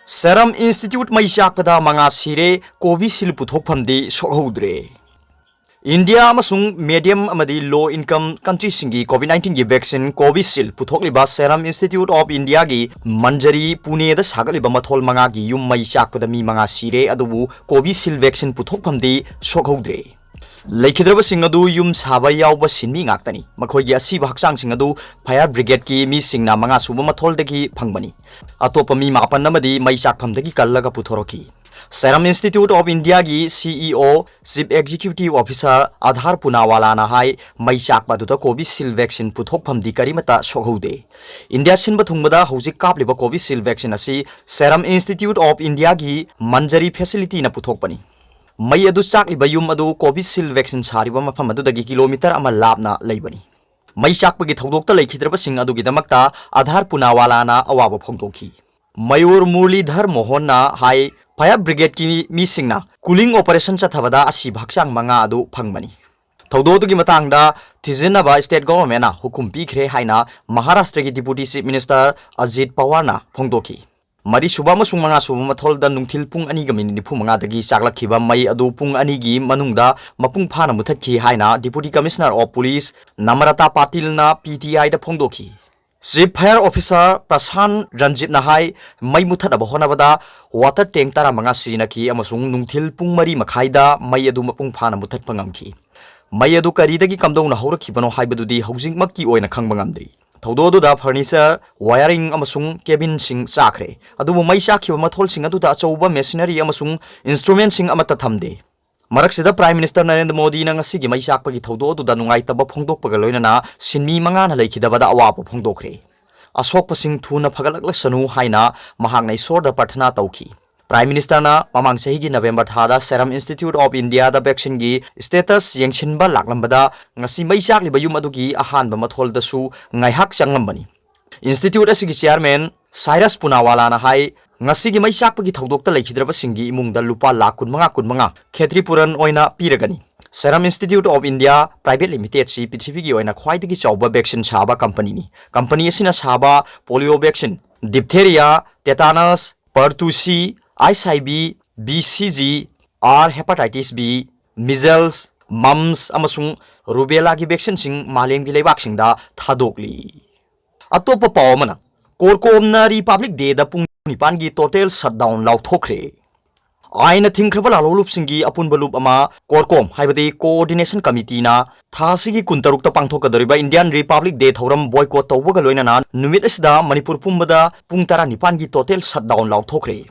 Serum Institute mai shakpada manga sire Covishield puthokphamdi sokhodre. India amasung medium amadi low income country singi COVID-19 gi vaccine Covishield puthokliba Serum Institute of India gi Manjari Pune da sagaliba mathol manga gi yum mai shakpada mi manga sire adubu Covishield vaccine puthokphamdi sokhodre. Laikhidraba singadu yum saba yawba sinmi ngaktani makhoigi asiba haksang singadu fire brigade ki mi singna manga suba mathol dagi phangbani atopa mi mapan namadi mai chakpham dagi kallaga puthoroki. Serum Institute of India gi CEO Chief Executive Officer Adhar Punawala na hai mai chakpa duta Covishield vaccine puthokpham di karimata sokhode. India sinba thungbada hojik kapliba Covishield vaccine asi Serum Institute of India gi Manjari facility na puthokpani. Mai adu chakliba yum adu Covishield vaccine sariba mafam adu dagi kilometer ama lapna leibani. Mai chakpagi thodokta laikhidraba sing adu gidamakta Adhar Punawala na awaba phongtokhi. Mayur Murlidhar Mohan na hai fire brigade ki mi singna cooling operation chathabada asi bhaksang manga adu phangmani. Thodo gi matangda thizinaba state government na hukum pikre haina Maharashtra gi deputy chief minister Ajit Pawar na phongtokhi. Mari suba masung manga suba mathol da nungthil pung ani ga min nipu manga dagi saklakhiba mai adu pung ani gi manungda mapung phana muthakhi haina deputy commissioner of police Namrata Patil na PTI da phongdokhi. Chief fire officer Prasan Ranjit na hai mai muthadaba honabada water tank tara manga sinakhi amasung nungthil pung mari makhaida mai adu mapung phana muthat pangamki. Mai adu karidagi kamdong na horakhibano haibadudi housing makki oina khangbangamdri. Thodo da furniture wiring amasung cabin sing sakre adubu mai sakhiba mathol sing adu da chauba machinery amasung instrument sing amata thamde. Maraksida Prime Minister Narendra Modi na ngasi gi mai sakpagi thodo du da nungai taba phongdokpaga loinana sinmi manga na leikhidabada awapa phongdokre. Asokpa sing thuna phagalaklak sanu haina mahakna isor da parthana tauki. Prime Minister na mamang sahi gi November thada Serum Institute of India da vaccine gi status yengshinba laklambada ngasi mai sakliba yum adugi ahanba mathol dasu ngaihak changlambani. Institute asigi chairman Cyrus Punawala na hai ngasi gi mai sakpagi thodokta leikhidraba singi imungda lupa lakh kunmanga Khetripuran oina piragani. Serum Institute of India Private Limited si Prithvi gi oina khwaidagi chawba vaccine saba company ni. Company asina saba polio vaccine, diphtheria, tetanus, pertussis, ICIB, BCG, R hepatitis B, measles, mumps amasung rubella gi vaccine sing malem gi leibak singda thadokli. Atopa pawmana Korkomna Republic Day da pung nipan gi total shutdown lauthokre. Aina thingkraba lalolup singi apun balup ama Korkom haibadi coordination committee na thasigi kuntarukta pangthokadariba Indian Republic Day thoram boycott tawbaga loinana numit asida Manipur pumbada pung tara nipan gi total shutdown lauthokre.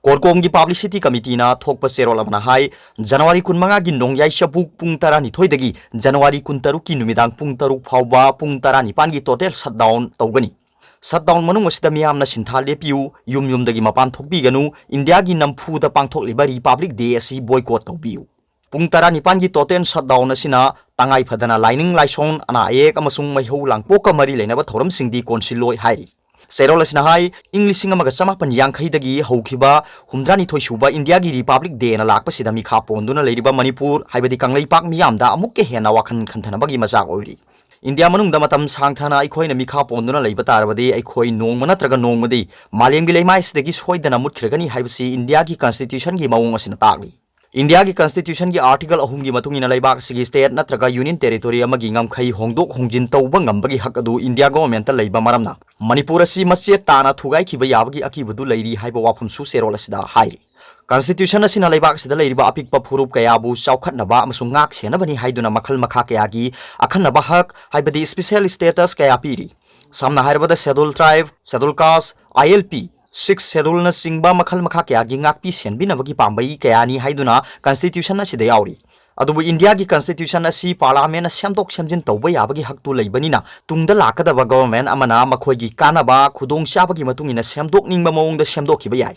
Korkom gi publicity committee na thokpa serol amana hai January kunmanga gi nongyai shabuk pung tara ni thoidagi January kuntaruk ki numidang pung taruk phawba pung tara nipan gi total shutdown tawgani. Shutdown manung asida miyamna sintha lepiu yum dagi mapan thokbi ganu India gi nampu da pangthokliba Republic Day asi boycott tawbiu. Pung tara nipan gi total shutdown asina tangai phadana lining laison ana ek amasung maihau langpoka mari leinaba thoram singdi konsiloi hairi. Serol asina hai English amaga samapan yangkhai dagi haukiba humdrani thoi suba India gi Republic Day na lakpa sida mi kha ponduna leiriba Manipur haibadi kanglei pak miyamda amukke hena wakhan khantana bagi majak oiri. India manung da matam sangthana aikoi na mikha ponduna leiba tarabadi aikoi nongma natraga nongmadi malem gi leimai sidagi soidana mutkhiragani haibasi India gi constitution gi mawong asina takli. India gi constitution gi article ahum gi matungina leibak sigi state natraga union territory amagi ngamkhai hongdok hongjin tawba ngambagi hak adu India government ta leiba maramna Manipur asi masche tana thugai khiba yabagi akibadu leiri haiba wafam su serol asida hai. Constitution asina leibak sida leiriba apikpa phurup kayabu chaukhatnaba amasung ngak senabani haiduna makhal makha kayagi akhanaba hak haibadi special status kaya piri. Samna hairabada schedule tribe, schedule caste, ILP 6 schedule na singba makhal makha kayagi ngakpi senbinabagi pambai kayani haiduna constitution asida yauri. Adubu India gi constitution asi parliament na semdok semjin tawba yabagi haktu leibanina tungda lakadaba government amana makhoigi kanaba khudong chabagi matungina semdok ningba mawongda semdokhiba yai.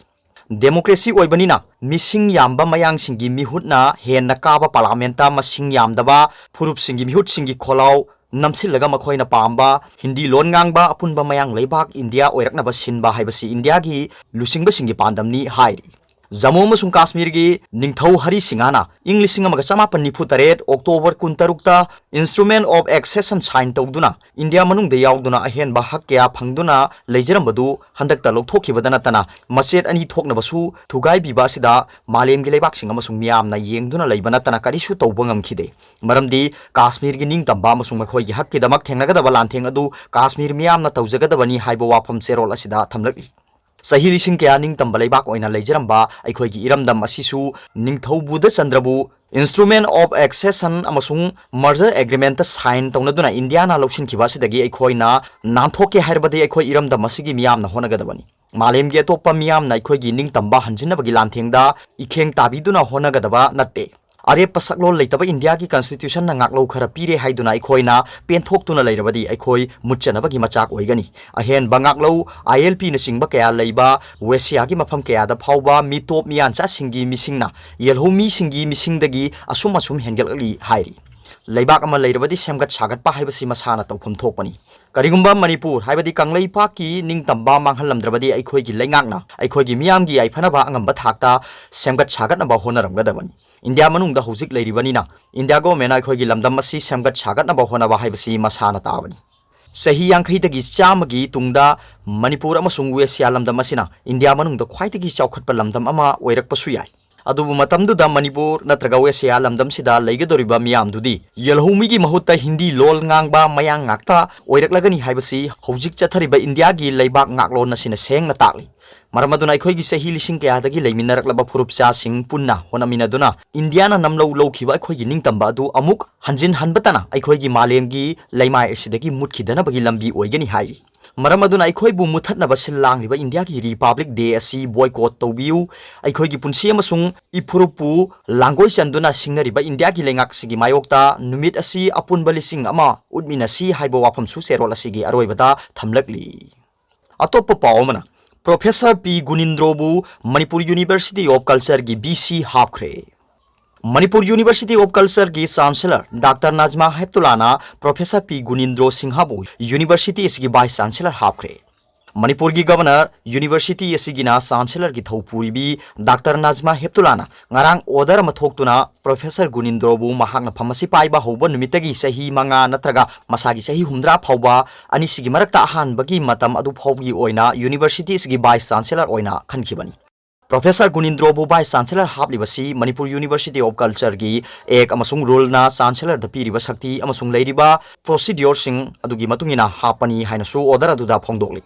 Democracy oibanina mising yamba mayang singi mihutna henna kaba parlamenta masing yamdaba phurup singi mihut singi kholau namsilaga makhoina pamba Hindi lon ngangba apunba mayang leibak India oiraknaba sinba haibasi India gi lusingba singi pandamni hairi. Jammu अमसुंग Kashmir की निंगथौ हरि सिंगाना इंग लिसिंग अमगा चमापन निफु तरेट October 23 instrument of accession sign तौदुना India मनुंग दे यावदुना अहेन बा हक क्या फंगदुना लेजरमबदु हंदकता लौथोखिबदा नतना मसेट अनि थोकनबसु थुगाई बिबासिदा मालेम गे लेबाक सिंग अमसुंग मियामना येंगदुना लैबा नतना करिसु तौबा ngamkhide मरमदी काश्मीर की निंग तंबा अमसुंग मखोई की हक किदमक थेंगनगदबा लांथेंग अदु काश्मीर मियामना तौजगदबनी हाइबा वाफम सेरोल असिदा थमलकि सही लिसिंग क्या निंग तंबा लेबाक ओइना लेजरमबा अखोई की इरमदम असिसु निंगथौबुद चंद्रबु इंस्ट्रूमेंट ऑफ एक्सेशन अमसुंग मर्जर एग्रीमेंट साइन तौनदुना इंडिया ना लौसिन खिबासिदगी अखोइना नांथोके हाइरबदे अखोई इरमदम असिगी मियामना होनगदबनी मालेम गे तोपा मियामना अखोई निंग तंबा हंजिनबगी लांथेंगदा इखेंग ताबिदुना होनगदबा नत्ते अरेप सकलोल लेतब इंडिया की कॉन्स्टिट्यूशन ना ngaklo खरा पीरे हाइदुना अखोइना पेनथोक्तुना लेरबदी अखोई मुच्चनबगी मचाक ओइगनी अहेन बंगाकलो ILP न सिंगबा कया लेबा वेसिया की मफम कयादा फावबा मिटोप मियानचा सिंगी मिसिंगना येलहोमी सिंगी मिसिंगदगी असुम असुम हेंगलली हाइरी लेबाक अमा लेरबदी सेमगत सागतपा हाइबसी मसाना तौफम थोकपनी करिगुंबा मणिपुर हाइबदी कांगलेपाक की निंग तंबा मांगहलमद्रबदी अखोई की लेंगाकना अखोई की मियाम की आइफनबा अंगंबा थाकता सेमगत सागतनबा होनरमगदबनी इंडिया मनुंगदा हौजिक लेरिबनीना इंडिया गवर्नमेंट अखोई की लमदम असी सेमगत सागतनबा होनबा हाइबसी मसाना ताबनी सही यांखैदगी चामगी तुंगदा मणिपुर अमसुंग वेसिया लमदम असिना इंडिया मनुंगदा ख्वाइदगी चौखटपा लमदम अमा ओइरकपसु याय अदुबु मतमदुदा मणिपुर नत्रगा वेसिया लमदम सिदा लेगदोरिबा मियामदुदी येलहुमी महुत्ता हिंदी लोल ngang मयांग ngakta ओइरकलगनी हाइबसी हौजिक चथरिबा इंडिया की लेबाक ngakloन नसिना सेंगना ताकली मरमदुना अखोइगी सही लिसिंग कयादगी लेमिनरकलबा फुरुपचा सिंग पुन्ना होनमिनदुना इंडिया ना नमलो लौखिबा अखोइगी निंगतंबा अदु अमुक हंजिन हनबतना अखोइगी मालेमगी लेमाय असिदगी मुटखिदनबगी लंबी ओइगनी हाइ मरमदुना अखोइबु मुथतनबा सिलांगिबा इंडिया की रिपब्लिक डे असि बॉयकॉट तौबियु अखोइगी पुंसी अमसुंग इफुरुपु लांगोय चंदुना सिंगरिबा इंडिया की लेंगाकसिगी मायोक्ता नुमित असि अपुनबा लिसिंग अमा उदमिनसी हाइबा वाफमसु सेरोल असिगी अरोइबदा थमलकली अतोप पावमना प्रोफेसर पी गुनिंद्रोबु मणिपुर यूनिवर्सिटी ऑफ कल्चर की BC हापख्रे मणिपुर यूनिवर्सिटी ऑफ कल्चर की चांसलर डॉक्टर नाजमा हेप्तुलाना प्रोफेसर पी गुनिंद्रो सिंहाबु यूनिवर्सिटी इसकी वाइस चांसलर हापख्रे मणिपुर की गवर्नर यूनिवर्सिटी इसकीना चांसलर की थौपुरीबी doctor Najma हेप्तुलाना ngarang order mathokतुना professor गुनिंद्रोबु महाकना फमसी पाइबा होबा नुमितगी सही मंगा नत्रगा मसागी सही हुमद्रा फावबा अनिसिगी मरक्ता अहानबगी मतम अदु फावगी ओइना यूनिवर्सिटी इसकी वाइस चांसलर ओइना खनखिबनी प्रोफेसर गुनिंद्रोबु वाइस चांसलर हापलिबसी मणिपुर यूनिवर्सिटी ऑफ कल्चर की एक अमसुंग रूल ना चांसलर द पीरिबा शक्ति अमसुंग लेरिबा प्रोसीड्योर सिंग अदुगी मतुंगिना हापनी हाइनसु ऑर्डर अदुदा फोंदोकली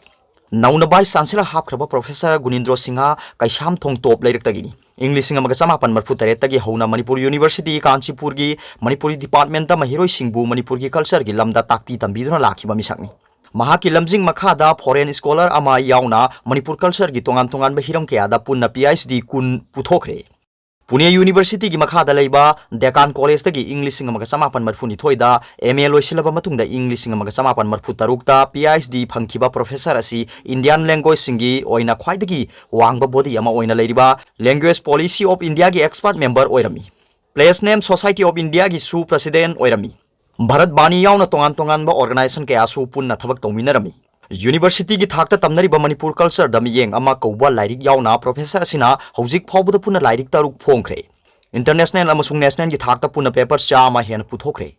नौना वाइस चांसलर हापख्रबा प्रोफेसर गुनिंद्रो सिंहा कैसाम थोंग टॉप लेरक्तगिनी इंग्लिश चमापन मरफु तरेतगी हौना मणिपुर यूनिवर्सिटी कांचीपुर की मणिपुरी डिपार्टमेंट महिरोई सिंगबु मणिपुर की कल्चर की लमदा ताकपी तंबीदुना लाखिबा मिसकनी महाकी लमजिंग मखादा फॉरेन स्कॉलर अमा यावना मणिपुर कल्चर की तोंगान तोंगान हिरम कयादा पुन्ना PhD कुन पुथोखरे पुणे यूनिवर्सिटी की मखादा लेबा डेकान कॉलेज तगी इंग्लिश चमापन मरफु निथोइदा MA लोइसिलबा मतुंगदा इंग्लिश चमापन मरफु तरुकता PhD फंखिबा प्रोफेसर असि इंडियन लैंग्वेज सिंगी ओइना ख्वाइदगी वांगबा बॉडी अमा ओइना लेरिबा लैंग्वेज पॉलिसी ऑफ इंडिया की एक्सपर्ट मेंबर ओइरमी place name society of India की सु प्रेसिडेंट ओइरमी भारत बानी यावना तोंगान तोंगान ऑर्गेनाइजेशन कयासु पुन्ना थबक तौमिनरमी यूनिवर्सिटी की थाकता तमनरिबा मणिपुर कल्चर दमियेंग अमा कौबा लाइरिक यावना प्रोफेसर असिना हौजिक फावबदा पुन्ना लाइरिक तरुक फोंखरे इंटरनेशनल अमसुंग नेशनल की थाकता पुन्ना पेपर चामा हेन पुथोखरे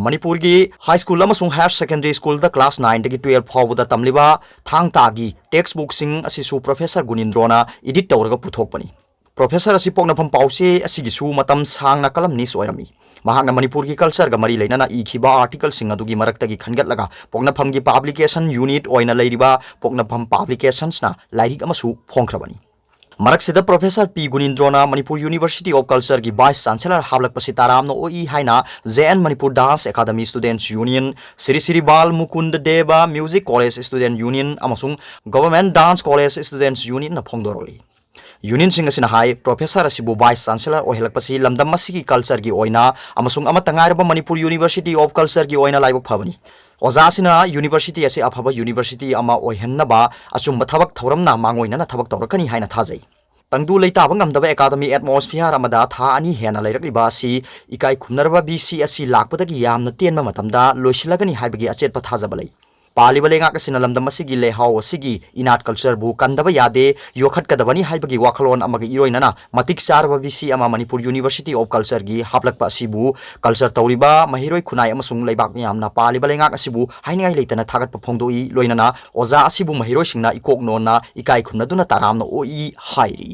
मणिपुर की हाई स्कूल अमसुंग हायर सेकेंडरी स्कूल द क्लास 9 तगी 12 फावबदा तमलिबा थांग तागी टेक्स्ट बुक सिंग असिसु प्रोफेसर गुनिंद्रोना एडिट तौरगा पुथोकपनी प्रोफेसर असि पोकनफम पाउसे असिगिसु मतम सांगना कलमनिस ओइरमी महाकना मणिपुर की कल्चर मरी लेना इखिबा आर्टिकल सिंग अदुगी मरक्तगी खनगतलगा पोकनफम की पब्लिकेशन यूनिट ओइना लेरिबा पोकनफम पब्लिकेशंस ना लाइरिक अमसु फोंख्रबनी मरक्सिदा प्रोफेसर पी गुनिंद्रोना मणिपुर यूनिवर्सिटी ऑफ कल्चर की वाइस चांसलर हावलकपसि तारामनो ओई हाइना JN Manipur dance academy students union Shri Shri Bal Mukund Deva music college student union अमसुंग government dance college students union ना फोंदोरली यूनियन सिंह असिना हाई प्रोफेसर असिबु वाइस चांसलर ओहेलकपसि लमदम मसिगी कल्चर की ओइना अमसुंग अमतंगारबा मणिपुर यूनिवर्सिटी ऑफ कल्चर की ओइना लाइबक फबनी ओजासिना यूनिवर्सिटी असे अफबा यूनिवर्सिटी अमा ओइहन्नबा अचुंबा थबक थौरमना मांगोइना थबक तौरकनी हाइना थाजै तंगदु लेताब ngамदबा एकाडमी एटमॉस्फियर अमदा था अनि हेना लेरकलिबा असि इकाई खुमनरबा BC असि लाकपदगी यामना तेनबा मतमदा लोइसिलगनी हाइबगी अचेतपा थाजबा लै पालिबा लेंगाक असिना लमदम असिगी लेहाव असिगी इनाट कल्चर बु कंदबा यादे योखटकदबनी हाइबगी वाखलोन अमगी इरोइनना मतिक चारबा बीसी अमा मणिपुर यूनिवर्सिटी ऑफ कल्चर गी हापलकपा असिबु कल्चर तौरिबा महिरोइ खुनाय अमसुंग लेबाक मियामना पालिबा लेंगाक असिबु हाइनिगाइ लेतना थागतपा फोंदोई लोइनना ओजा असिबु महिरोइ सिंगना इकोक नोना इकाई खुमनदुना तारामना ओई हाइरी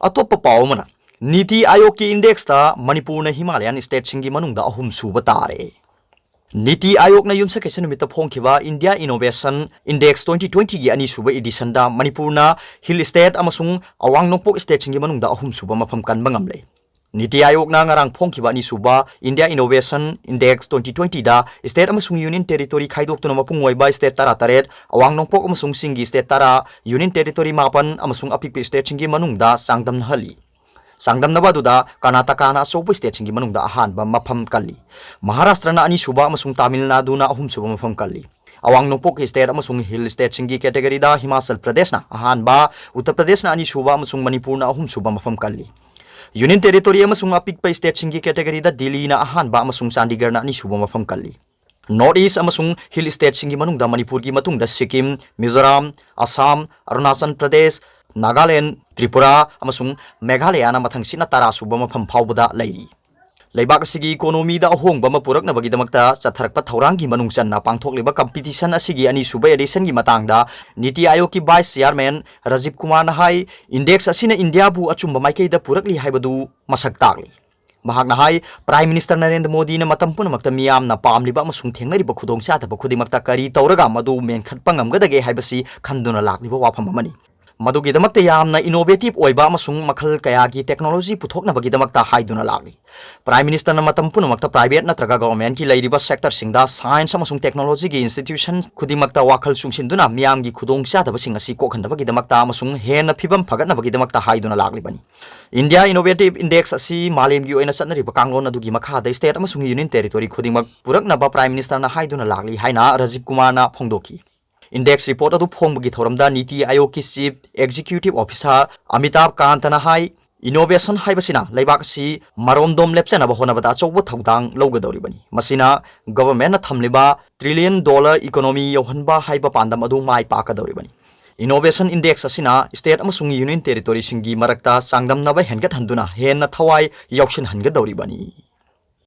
अतोप पावमना नीति आयोग की इंडेक्स ता मणिपुर ने हिमालयन स्टेट सिंगी मनुंगदा अहुम सुबा तारे नीति आयोग ने युमसा कैसे निमित्त फोंखिबा इंडिया इनोवेशन इंडेक्स 2020 की अनीसुबा एडिशन दा मणिपुर ना हिल स्टेट अमसुंग अवांग नोंपोक स्टेट सिंगी मनुंगदा अहुम सुबा मफम कनबा ngamle नीति आयोग ना ngarang फोंखिबा अनीसुबा इंडिया इनोवेशन इंडेक्स 2020 दा स्टेट अमसुंग यूनियन टेरिटोरी खाइदोक्तुना मपुंग ओइबा स्टेट तारा तरेट अवांग नोंपोक अमसुंग सिंगी स्टेट तारा यूनियन टेरिटोरी मापन अमसुंग अपिक स्टेट सिंगी मनुंगदा सांगदम हली सांगदमनबादुदा कर्नाटका ना सोप स्टेट सिंगी मनुंगदा अहानबा मफम कल्ली महाराष्ट्र ना अनीसुबा अमसुंग तमिलनाडु ना अहुमसुबा मफम कल्ली अवांग नोंपोक स्टेट अमसुंग हिल स्टेट सिंगी कैटेगरी दा हिमाचल प्रदेश ना अहानबा उत्तर प्रदेश ना अनीसुबा अमसुंग मणिपुर ना अहुमसुबा मफम कल्ली यूनियन टेरिटोरी अमसुंग अपिक स्टेट सिंगी कैटेगरी दा दिल्ली ना अहानबा अमसुंग चंडीगढ़ ना अनीसुबा मफम कल्ली नॉर्थ ईस्ट अमसुंग हिल स्टेट सिंगी मनुंगदा मणिपुर की मतुंगदा सिक्किम मिजोरम असम अरुणाचल प्रदेश नागालैंड त्रिपुरा अमसुंग मेघालय ना मथंगसिना तारासुबा मफम फावबदा लैरी लेबाक सिगी इकोनॉमी दा अहोंगबा म पुरकनबगीदमक्ता चथरकपा थौरांगी मनुंग चन्ना पांगथोकलिबा कंपटीशन असिगी अनीसुबा एडिशन की मतंगदा नीति आयोग की वाइस चेयरमैन राजीव कुमार ना हाई इंडेक्स असिना इंडिया बु अचुंबा माइकैदा पुरकली हाइबदु मसक तागली महाकना हाई प्राइम मिनिस्टर नरेंद्र मोदी ने मतम पुनमक्ता मियामना पामलिबा अमसुंग थेंगनरिबा खुदोंचादबा खुदिमक्ता करी तौरगा मदु मेनखटपा ngamgadage हाइबसी खंदुना लाक्लिबा वाफम अमनी मदुगीदमक्ता यामना इनोवेटिव ओइबा अमसुंग मखल कयागी टेक्नोलॉजी पुथोकनबगीदमक्ता हाइदुना लागली प्राइम मिनिस्टर ना मतम पुनमक्ता प्राइवेट नत्रगा गवर्नमेंट की लैरिबा सेक्टर सिंगदा साइंस अमसुंग टेक्नोलॉजी की इंस्टीट्यूशन खुदिमक्ता वाखल सुंगसिनदुना मियामगी खुदोंचादबसिंग असि कोखनबगीदमक्ता अमसुंग हेन फिबम फगतनबगीदमक्ता हाइदुना लागलिबनी इंडिया इनोवेटिव इंडेक्स असि मालेमगी ओइना चटनरिबा कांगलोन अदुगी मखादा स्टेट अमसुंग यूनियन टेरिटोरी खुदिमक पुरकनबा प्राइम मिनिस्टर ना हाइदुना लागली हाइना राजीव कुमार ना फोंदोकी इंडेक्स रिपोर्ट अदु फोंबगी थौरमदा नीति आयोग की chief executive officer Amitabh Kant ना हाई इनोवेशन हाइबसिना लेबाक सि मरोमदोम लेपचनबा होनबदा अचौबा थौदांग लौगदौरिबनी मसिना गवर्नमेंट ना थमलिबा $1 ट्रिलियन इकोनॉमी यौहनबा हाइबा पांदम अदु माइ पाकदौरिबनी इनोवेशन इंडेक्स असिना स्टेट अमसुंग यूनियन टेरिटोरी सिंगी मरक्ता चांगदमनबा हेनगत हंदुना हेन थवाई यौशन हनगदौरिबनी।